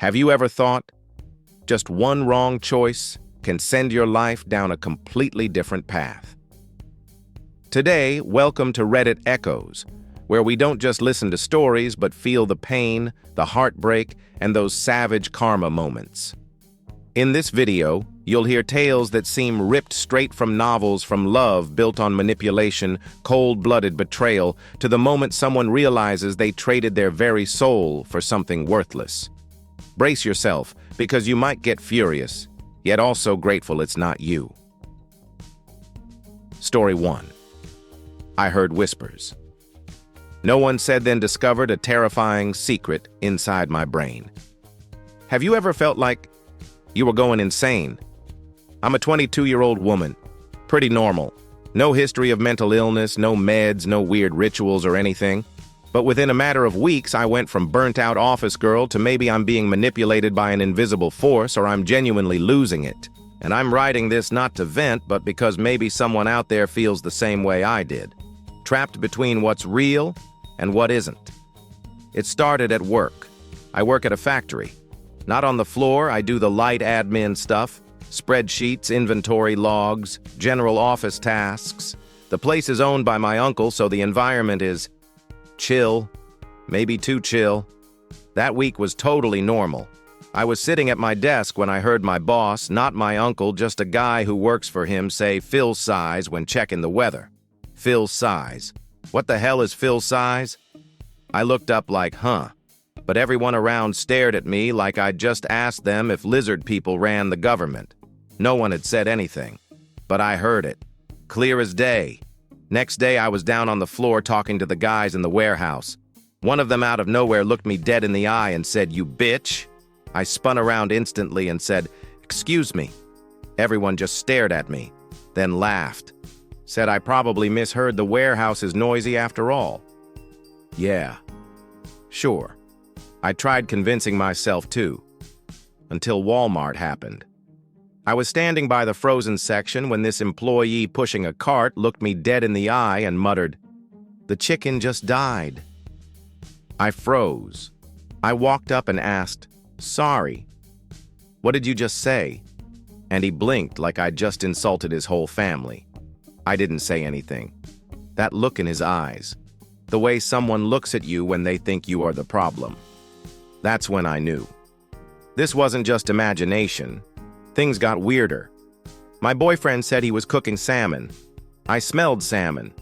Have you ever thought, just one wrong choice can send your life down a completely different path? Today, welcome to Reddit Echoes, where we don't just listen to stories but feel the pain, the heartbreak, and those savage karma moments. In this video, you'll hear tales that seem ripped straight from novels, from love built on manipulation, cold-blooded betrayal, to the moment someone realizes they traded their very soul for something worthless. Brace yourself, because you might get furious, yet also grateful it's not you. Story 1. I heard whispers. No one said, then discovered a terrifying secret inside my brain. Have you ever felt like you were going insane? I'm a 22-year-old woman, pretty normal. No history of mental illness, no meds, no weird rituals or anything. But within a matter of weeks, I went from burnt-out office girl to maybe I'm being manipulated by an invisible force or I'm genuinely losing it. And I'm writing this not to vent, but because maybe someone out there feels the same way I did. Trapped between what's real and what isn't. It started at work. I work at a factory. Not on the floor, I do the light admin stuff. Spreadsheets, inventory logs, general office tasks. The place is owned by my uncle, so the environment is chill, maybe too chill. That week was totally normal. I was sitting at my desk when I heard my boss, not my uncle, just a guy who works for him, say Phil size when checking the weather. Phil size. What the hell is Phil size? I looked up like, huh? But everyone around stared at me like I'd just asked them if lizard people ran the government. No one had said anything, but I heard it. Clear as day. Next day, I was down on the floor talking to the guys in the warehouse. One of them out of nowhere looked me dead in the eye and said, "You bitch." I spun around instantly and said, "Excuse me." Everyone just stared at me, then laughed. Said I probably misheard the warehouse is noisy after all. Yeah, sure. I tried convincing myself too, until Walmart happened. I was standing by the frozen section when this employee pushing a cart looked me dead in the eye and muttered, "The chicken just died." I froze. I walked up and asked, "Sorry. What did you just say?" And he blinked like I'd just insulted his whole family. I didn't say anything. That look in his eyes, the way someone looks at you when they think you are the problem. That's when I knew. This wasn't just imagination. Things got weirder. My boyfriend said he was cooking salmon. I smelled salmon.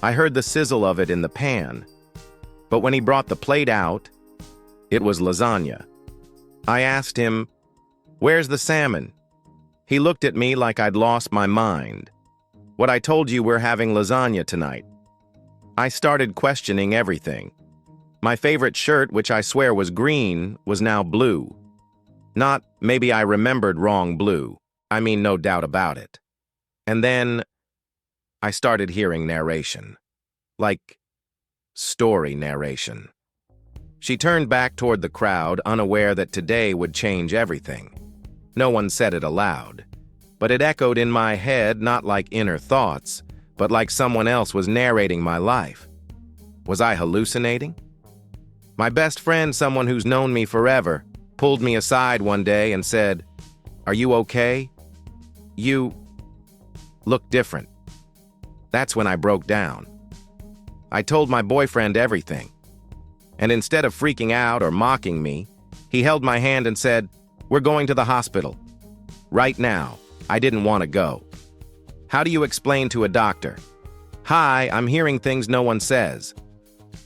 I heard the sizzle of it in the pan. But when he brought the plate out, it was lasagna. I asked him, "Where's the salmon?" He looked at me like I'd lost my mind. "What I told you, we're having lasagna tonight." I started questioning everything. My favorite shirt, which I swear was green, was now blue. Not maybe I remembered wrong blue. I mean, no doubt about it. And then I started hearing narration. Like story narration. She turned back toward the crowd, unaware that today would change everything. No one said it aloud, but it echoed in my head, not like inner thoughts, but like someone else was narrating my life. Was I hallucinating? My best friend, someone who's known me forever, pulled me aside one day and said, "Are you okay? You look different." That's when I broke down. I told my boyfriend everything. And instead of freaking out or mocking me, he held my hand and said, "We're going to the hospital. Right now." I didn't want to go. How do you explain to a doctor, "Hi, I'm hearing things no one says"?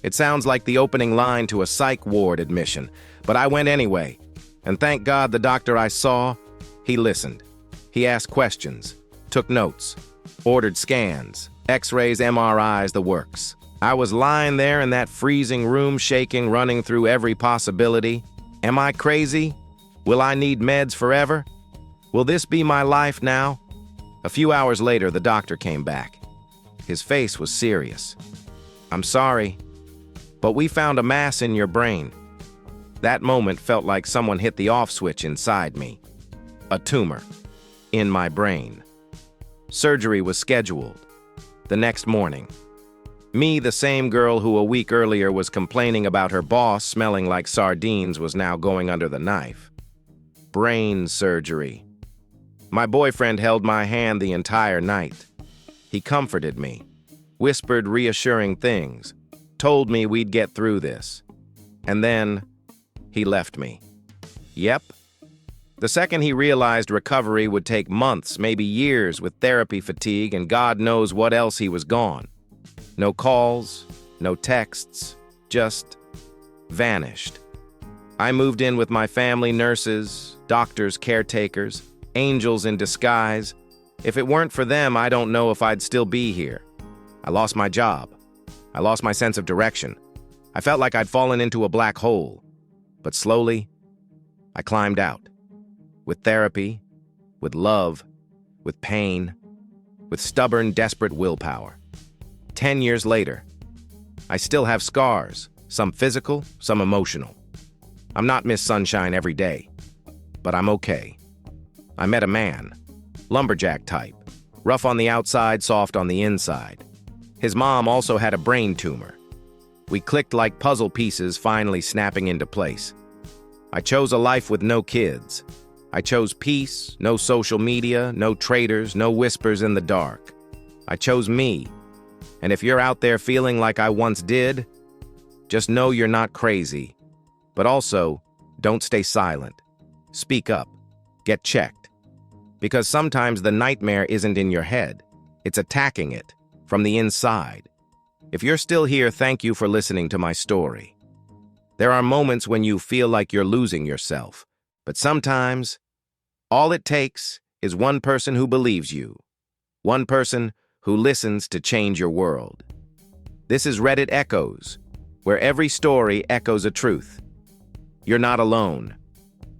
It sounds like the opening line to a psych ward admission, but I went anyway. And thank God the doctor I saw, he listened. He asked questions, took notes, ordered scans, x-rays, MRIs, the works. I was lying there in that freezing room, shaking, running through every possibility. Am I crazy? Will I need meds forever? Will this be my life now? A few hours later, the doctor came back. His face was serious. "I'm sorry, but we found a mass in your brain." That moment felt like someone hit the off switch inside me. A tumor in my brain. Surgery was scheduled the next morning. Me, the same girl who a week earlier was complaining about her boss smelling like sardines, was now going under the knife. Brain surgery. My boyfriend held my hand the entire night. He comforted me, whispered reassuring things, told me we'd get through this. And then he left me. Yep. The second he realized recovery would take months, maybe years, with therapy fatigue and God knows what else, he was gone. No calls, no texts, just vanished. I moved in with my family, nurses, doctors, caretakers, angels in disguise. If it weren't for them, I don't know if I'd still be here. I lost my job. I lost my sense of direction. I felt like I'd fallen into a black hole. But slowly, I climbed out. With therapy, with love, with pain, with stubborn, desperate willpower. 10 years later, I still have scars, some physical, some emotional. I'm not Miss Sunshine every day, but I'm okay. I met a man, lumberjack type, rough on the outside, soft on the inside. His mom also had a brain tumor. We clicked like puzzle pieces, finally snapping into place. I chose a life with no kids. I chose peace, no social media, no traitors, no whispers in the dark. I chose me. And if you're out there feeling like I once did, just know you're not crazy. But also, don't stay silent. Speak up. Get checked. Because sometimes the nightmare isn't in your head. It's attacking it from the inside. If you're still here, thank you for listening to my story. There are moments when you feel like you're losing yourself. But sometimes, all it takes is one person who believes you. One person who listens to change your world. This is Reddit Echoes, where every story echoes a truth. You're not alone.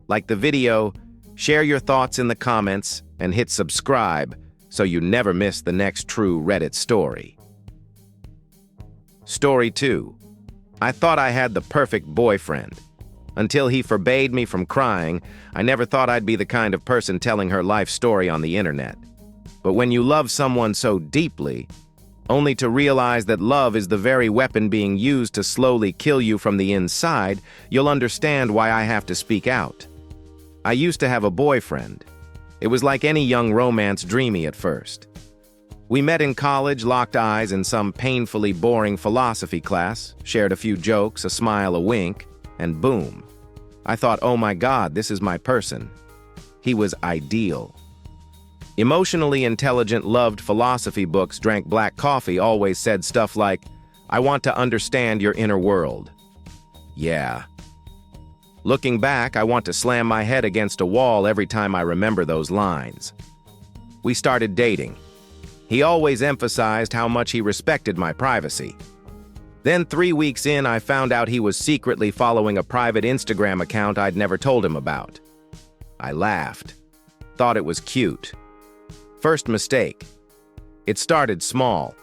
Like the video, share your thoughts in the comments and hit subscribe so you never miss the next true Reddit story. Story 2. I thought I had the perfect boyfriend. Until he forbade me from crying, I never thought I'd be the kind of person telling her life story on the internet. But when you love someone so deeply, only to realize that love is the very weapon being used to slowly kill you from the inside, you'll understand why I have to speak out. I used to have a boyfriend. It was like any young romance, dreamy at first. We met in college, locked eyes in some painfully boring philosophy class, shared a few jokes, a smile, a wink, and boom. I thought, oh my God, this is my person. He was ideal. Emotionally intelligent, loved philosophy books, drank black coffee, always said stuff like, I want to understand your inner world. Yeah. Looking back, I want to slam my head against a wall every time I remember those lines. We started dating. He always emphasized how much he respected my privacy. Then 3 weeks in, I found out he was secretly following a private Instagram account I'd never told him about. I laughed. Thought it was cute. First mistake. It started small.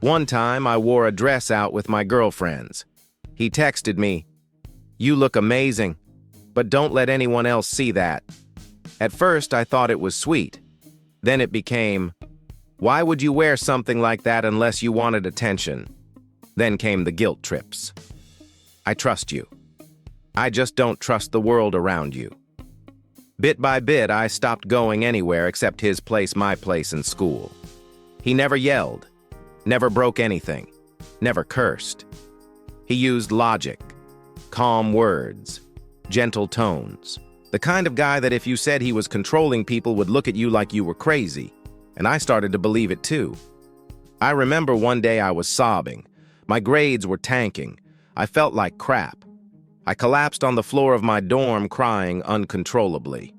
One time, I wore a dress out with my girlfriends. He texted me, "You look amazing, but don't let anyone else see that." At first, I thought it was sweet. Then it became, "Why would you wear something like that unless you wanted attention?" Then came the guilt trips. I trust you. I just don't trust the world around you. Bit by bit, I stopped going anywhere except his place, my place, and school. He never yelled, never broke anything, never cursed. He used logic, calm words, gentle tones. The kind of guy that if you said he was controlling people would look at you like you were crazy. And I started to believe it too. I remember one day I was sobbing. My grades were tanking. I felt like crap. I collapsed on the floor of my dorm crying uncontrollably.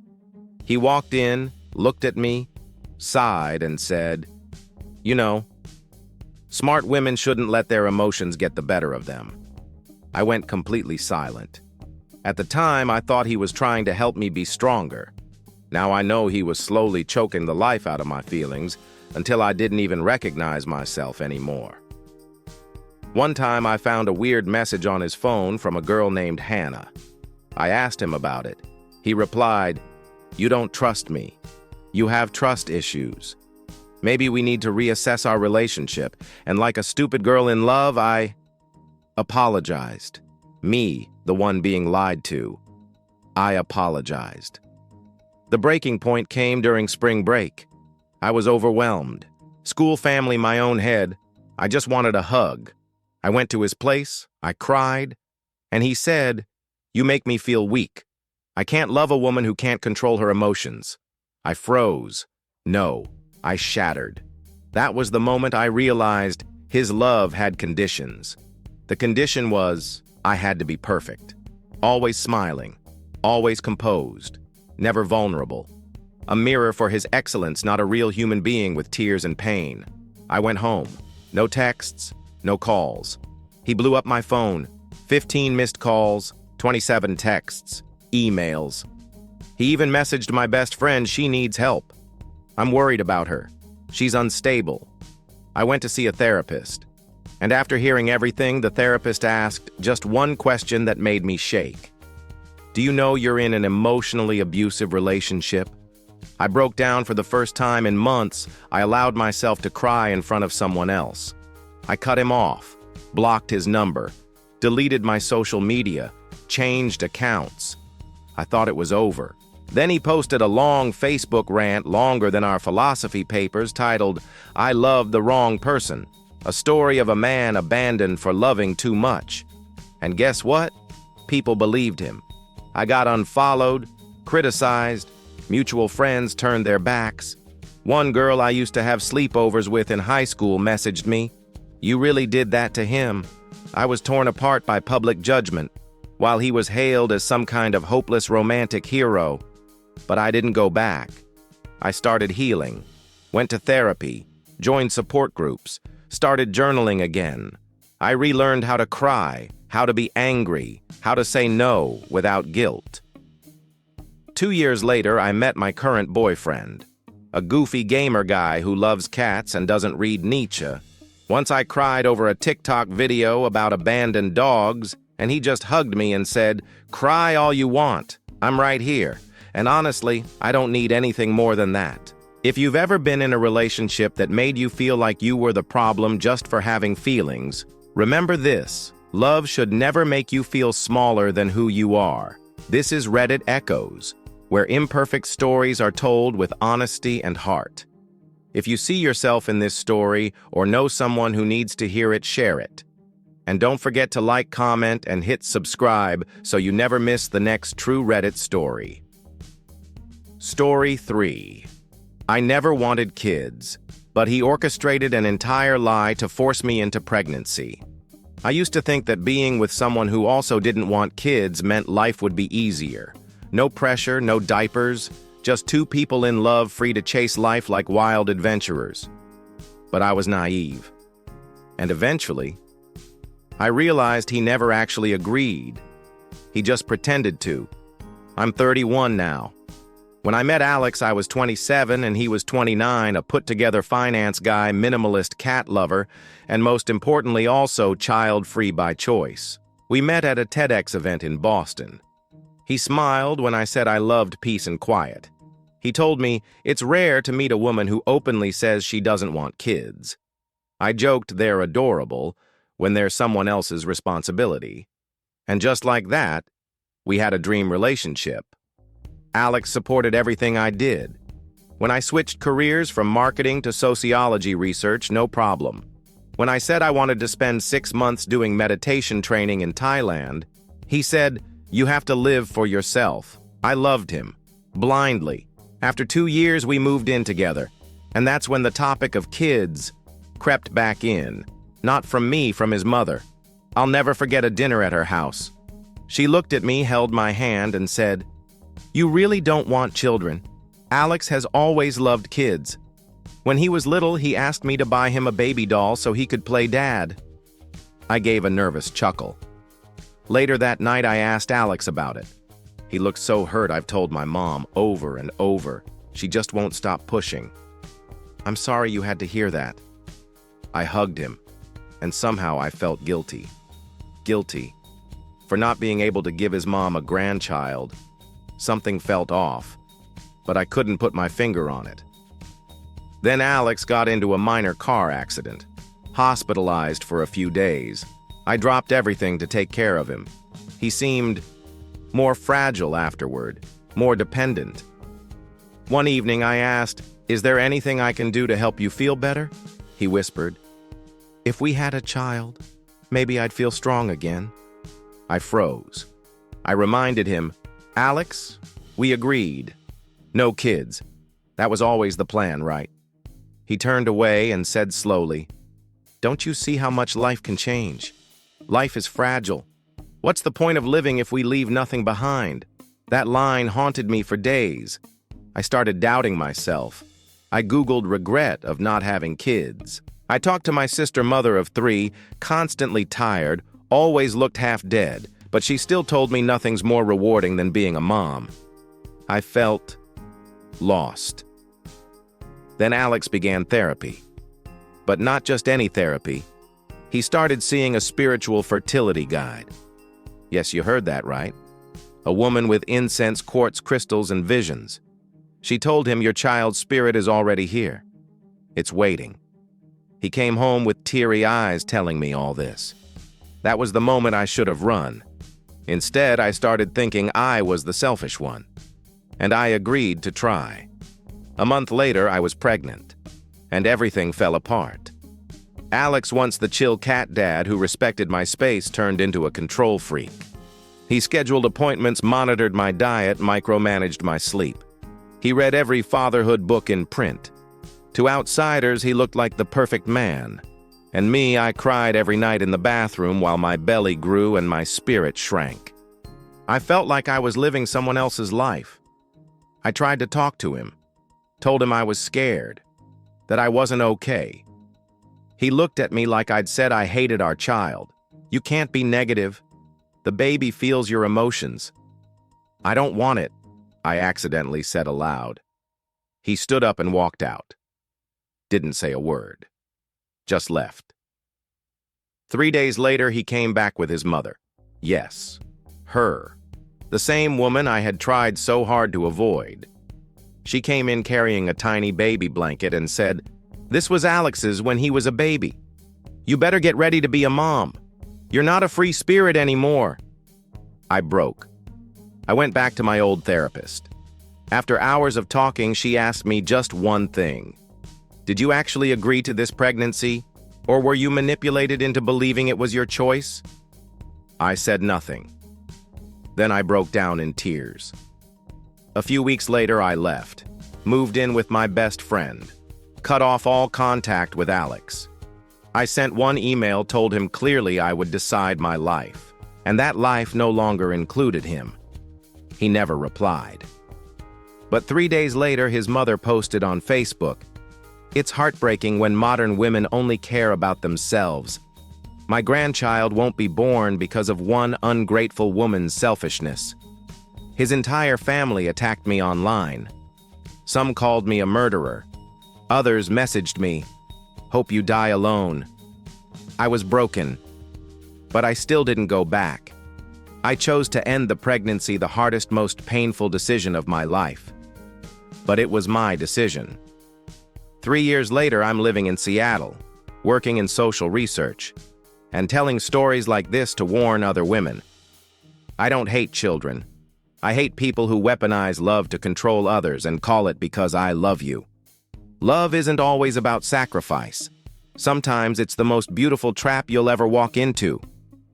He walked in, looked at me, sighed, and said, "You know, smart women shouldn't let their emotions get the better of them." I went completely silent. At the time, I thought he was trying to help me be stronger. Now I know he was slowly choking the life out of my feelings until I didn't even recognize myself anymore. One time I found a weird message on his phone from a girl named Hannah. I asked him about it. He replied, "You don't trust me. You have trust issues." Maybe we need to reassess our relationship, and like a stupid girl in love, I apologized. Me, the one being lied to. I apologized. The breaking point came during spring break. I was overwhelmed. School, family, my own head. I just wanted a hug. I went to his place, I cried, and he said, "You make me feel weak. I can't love a woman who can't control her emotions." I froze. No, I shattered. That was the moment I realized his love had conditions. The condition was, I had to be perfect. Always smiling, always composed, never vulnerable. A mirror for his excellence, not a real human being with tears and pain. I went home. No texts, no calls. He blew up my phone. 15 missed calls, 27 texts, emails. He even messaged my best friend, "She needs help. I'm worried about her. She's unstable." I went to see a therapist. And after hearing everything, the therapist asked just one question that made me shake. "Do you know you're in an emotionally abusive relationship?" I broke down for the first time in months. I allowed myself to cry in front of someone else. I cut him off, blocked his number, deleted my social media, changed accounts. I thought it was over. Then he posted a long Facebook rant, longer than our philosophy papers, titled, "I Loved the Wrong Person," a story of a man abandoned for loving too much. And guess what? People believed him. I got unfollowed, criticized, mutual friends turned their backs. One girl I used to have sleepovers with in high school messaged me, "You really did that to him." I was torn apart by public judgment, while he was hailed as some kind of hopeless romantic hero. But I didn't go back. I started healing, went to therapy, joined support groups, started journaling again. I relearned how to cry, how to be angry, how to say no without guilt. 2 years later, I met my current boyfriend, a goofy gamer guy who loves cats and doesn't read Nietzsche. Once I cried over a TikTok video about abandoned dogs, and he just hugged me and said, "Cry all you want. I'm right here." And honestly, I don't need anything more than that. If you've ever been in a relationship that made you feel like you were the problem just for having feelings, remember this: love should never make you feel smaller than who you are. This is Reddit Echoes, where imperfect stories are told with honesty and heart. If you see yourself in this story or know someone who needs to hear it, share it. And don't forget to like, comment, and hit subscribe so you never miss the next true Reddit story. Story 3. I never wanted kids, but he orchestrated an entire lie to force me into pregnancy. I used to think that being with someone who also didn't want kids meant life would be easier. No pressure, no diapers, just two people in love free to chase life like wild adventurers. But I was naive. And eventually, I realized he never actually agreed. He just pretended to. I'm 31 now. When I met Alex, I was 27 and he was 29, a put-together finance guy, minimalist cat lover, and most importantly also child-free by choice. We met at a TEDx event in Boston. He smiled when I said I loved peace and quiet. He told me it's rare to meet a woman who openly says she doesn't want kids. I joked they're adorable when they're someone else's responsibility. And just like that, we had a dream relationship. Alex supported everything I did. When I switched careers from marketing to sociology research, no problem. When I said I wanted to spend 6 months doing meditation training in Thailand, he said, "You have to live for yourself." I loved him, blindly. After 2 years, we moved in together. And that's when the topic of kids crept back in. Not from me, from his mother. I'll never forget a dinner at her house. She looked at me, held my hand, and said, "You really don't want children. Alex has always loved kids. When he was little, he asked me to buy him a baby doll so he could play dad." I gave a nervous chuckle. Later that night, I asked Alex about it. He looked so hurt. I've told my mom over and over. She just won't stop pushing. "I'm sorry you had to hear that." I hugged him, and somehow I felt guilty. Guilty for not being able to give his mom a grandchild. Something felt off, but I couldn't put my finger on it. Then Alex got into a minor car accident, hospitalized for a few days. I dropped everything to take care of him. He seemed more fragile afterward, more dependent. One evening I asked, "Is there anything I can do to help you feel better?" He whispered, "If we had a child, maybe I'd feel strong again." I froze. I reminded him, "Alex, we agreed. No kids. That was always the plan, right?" He turned away and said slowly, "Don't you see how much life can change? Life is fragile. What's the point of living if we leave nothing behind?" That line haunted me for days. I started doubting myself. I Googled regret of not having kids. I talked to my sister, mother of 3, constantly tired, always looked half dead, but she still told me nothing's more rewarding than being a mom. I felt lost. Then Alex began therapy. But not just any therapy. He started seeing a spiritual fertility guide. Yes, you heard that right. A woman with incense, quartz crystals, and visions. She told him, "Your child's spirit is already here. It's waiting." He came home with teary eyes telling me all this. That was the moment I should have run. Instead, I started thinking I was the selfish one. And I agreed to try. A month later, I was pregnant. And everything fell apart. Alex, once the chill cat dad who respected my space, turned into a control freak. He scheduled appointments, monitored my diet, micromanaged my sleep. He read every fatherhood book in print. To outsiders, he looked like the perfect man. And me, I cried every night in the bathroom while my belly grew and my spirit shrank. I felt like I was living someone else's life. I tried to talk to him, told him I was scared, that I wasn't okay. He looked at me like I'd said I hated our child. "You can't be negative. The baby feels your emotions." "I don't want it," I accidentally said aloud. He stood up and walked out. Didn't say a word. Just left. 3 days later, he came back with his mother. Yes, her. The same woman I had tried so hard to avoid. She came in carrying a tiny baby blanket and said, "This was Alex's when he was a baby. You better get ready to be a mom. You're not a free spirit anymore." I broke. I went back to my old therapist. After hours of talking, she asked me just one thing. "Did you actually agree to this pregnancy, or were you manipulated into believing it was your choice?" I said nothing. Then I broke down in tears. A few weeks later, I left, moved in with my best friend, cut off all contact with Alex. I sent one email, told him clearly I would decide my life, and that life no longer included him. He never replied. But 3 days later, his mother posted on Facebook, "It's heartbreaking when modern women only care about themselves. My grandchild won't be born because of one ungrateful woman's selfishness." His entire family attacked me online. Some called me a murderer. Others messaged me, "Hope you die alone." I was broken, but I still didn't go back. I chose to end the pregnancy, the hardest, most painful decision of my life. But it was my decision. 3 years later, I'm living in Seattle, working in social research, and telling stories like this to warn other women. I don't hate children. I hate people who weaponize love to control others and call it "because I love you." Love isn't always about sacrifice. Sometimes it's the most beautiful trap you'll ever walk into.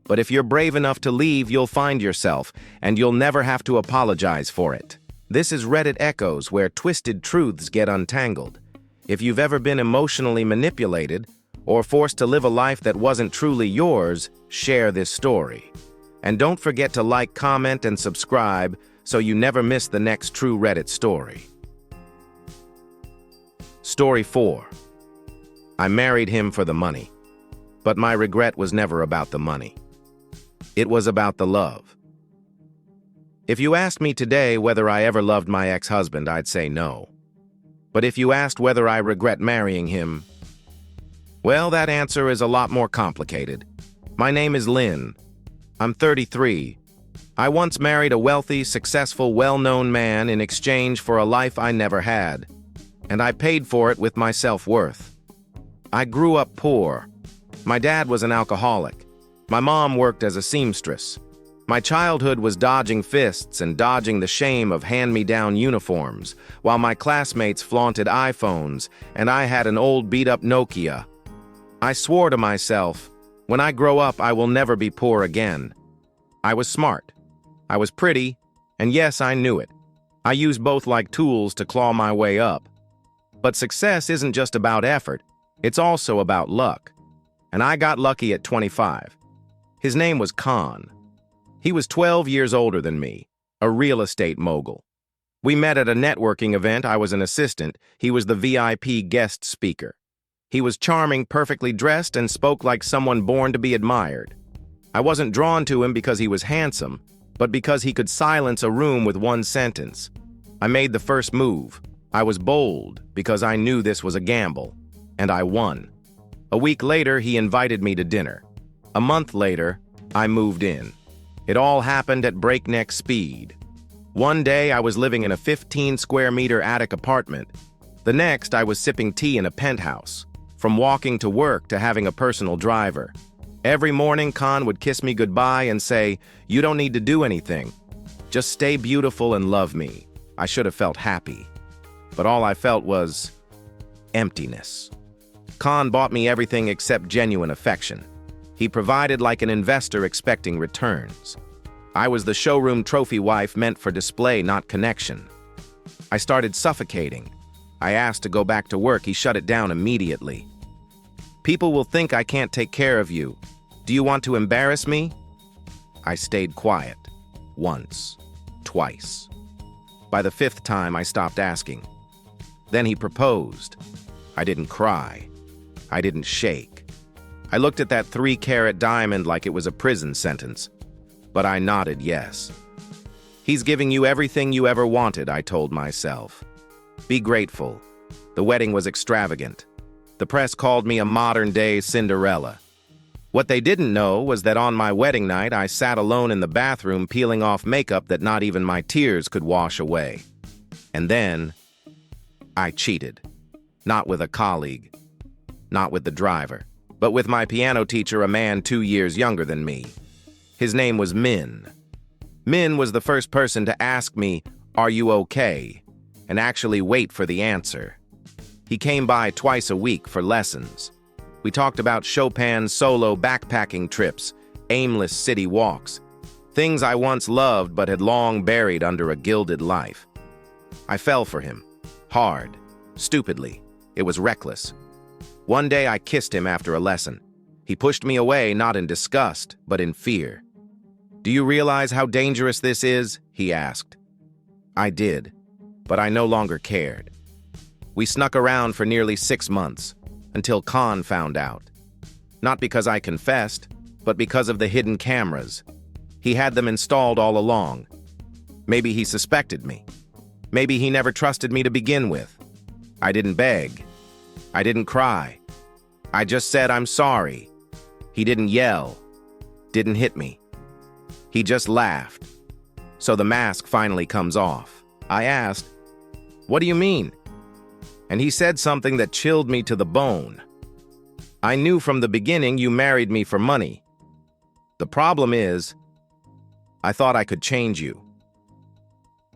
But if you're brave enough to leave, you'll find yourself, and you'll never have to apologize for it. This is Reddit Echoes, where twisted truths get untangled. If you've ever been emotionally manipulated or forced to live a life that wasn't truly yours, share this story. And don't forget to like, comment, and subscribe so you never miss the next true Reddit story. Story 4. I married him for the money, but my regret was never about the money. It was about the love. If you asked me today whether I ever loved my ex-husband, I'd say no. But if you asked whether I regret marrying him, well, that answer is a lot more complicated. My name is Lynn. I'm 33. I once married a wealthy, successful, well-known man in exchange for a life I never had. and I paid for it with my self-worth. I grew up poor. My dad was an alcoholic. My mom worked as a seamstress. My childhood was dodging fists and dodging the shame of hand-me-down uniforms, while my classmates flaunted iPhones and I had an old beat-up Nokia. I swore to myself, when I grow up, I will never be poor again. I was smart. I was pretty, and yes, I knew it. I used both like tools to claw my way up. But success isn't just about effort, it's also about luck. And I got lucky at 25. His name was Khan. He was 12 years older than me, a real estate mogul. We met at a networking event. I was an assistant. He was the VIP guest speaker. He was charming, perfectly dressed, and spoke like someone born to be admired. I wasn't drawn to him because he was handsome, but because he could silence a room with one sentence. I made the first move. I was bold because I knew this was a gamble, and I won. A week later, he invited me to dinner. A month later, I moved in. It all happened at breakneck speed. One day, I was living in a 15-square-meter attic apartment. The next, I was sipping tea in a penthouse. From walking to work to having a personal driver. Every morning, Khan would kiss me goodbye and say, "You don't need to do anything. Just stay beautiful and love me." I should have felt happy. But all I felt was emptiness. Khan bought me everything except genuine affection. He provided like an investor expecting returns. I was the showroom trophy wife meant for display, not connection. I started suffocating. I asked to go back to work. He shut it down immediately. "People will think I can't take care of you. Do you want to embarrass me?" I stayed quiet. Once. Twice. By the 5th time, I stopped asking. Then he proposed. I didn't cry. I didn't shake. I looked at that 3-carat diamond like it was a prison sentence, but I nodded yes. "He's giving you everything you ever wanted," I told myself. "Be grateful." The wedding was extravagant. The press called me a modern-day Cinderella. What they didn't know was that on my wedding night, I sat alone in the bathroom peeling off makeup that not even my tears could wash away. And then, I cheated. Not with a colleague. Not with the driver. But with my piano teacher, a man 2 years younger than me. His name was Min. Min was the first person to ask me, "Are you okay?" and actually wait for the answer. He came by twice a week for lessons. We talked about Chopin's solo backpacking trips, aimless city walks, things I once loved but had long buried under a gilded life. I fell for him. Hard. Stupidly. It was reckless. One day I kissed him after a lesson. He pushed me away, not in disgust, but in fear. "Do you realize how dangerous this is?" he asked. I did, but I no longer cared. We snuck around for nearly 6 months, until Khan found out. Not because I confessed, but because of the hidden cameras. He had them installed all along. Maybe he suspected me. Maybe he never trusted me to begin with. I didn't beg. I didn't cry. I just said I'm sorry. He didn't yell. Didn't hit me. He just laughed. So the mask finally comes off. I asked, "What do you mean?" And he said something that chilled me to the bone. "I knew from the beginning you married me for money. The problem is, I thought I could change you."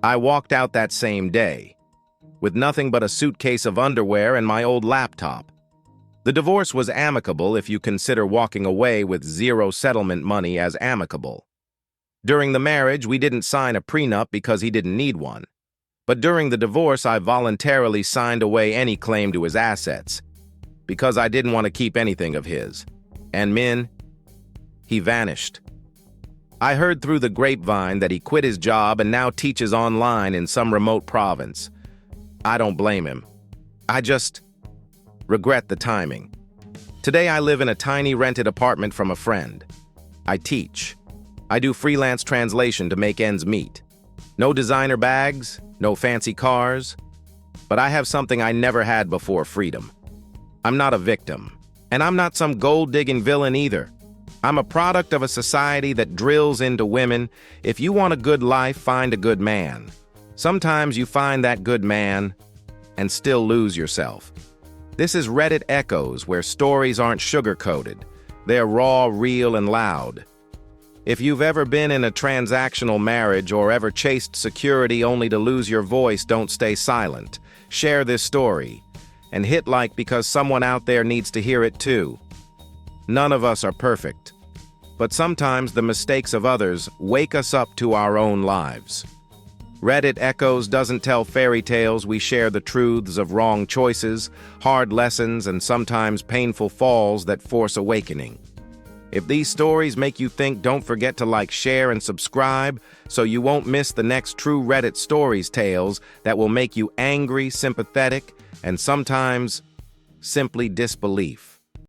I walked out that same day, with nothing but a suitcase of underwear and my old laptop. The divorce was amicable if you consider walking away with 0 settlement money as amicable. During the marriage, we didn't sign a prenup because he didn't need one. But during the divorce, I voluntarily signed away any claim to his assets, because I didn't want to keep anything of his. And Min, he vanished. I heard through the grapevine that he quit his job and now teaches online in some remote province. I don't blame him. I just regret the timing. Today I live in a tiny rented apartment from a friend. I teach. I do freelance translation to make ends meet. No designer bags, no fancy cars. But I have something I never had before: freedom. I'm not a victim, and I'm not some gold-digging villain either. I'm a product of a society that drills into women, if you want a good life, find a good man. Sometimes you find that good man, and still lose yourself. This is Reddit echoes, where stories aren't sugar-coated. They're raw, real, and loud. If you've ever been in a transactional marriage or ever chased security only to lose your voice, don't stay silent. Share this story. And hit like because someone out there needs to hear it too. None of us are perfect. But sometimes the mistakes of others wake us up to our own lives. Reddit Echoes doesn't tell fairy tales. We share the truths of wrong choices, hard lessons, and sometimes painful falls that force awakening. If these stories make you think, don't forget to like, share, and subscribe so you won't miss the next true Reddit stories tales that will make you angry, sympathetic, and sometimes simply disbelief.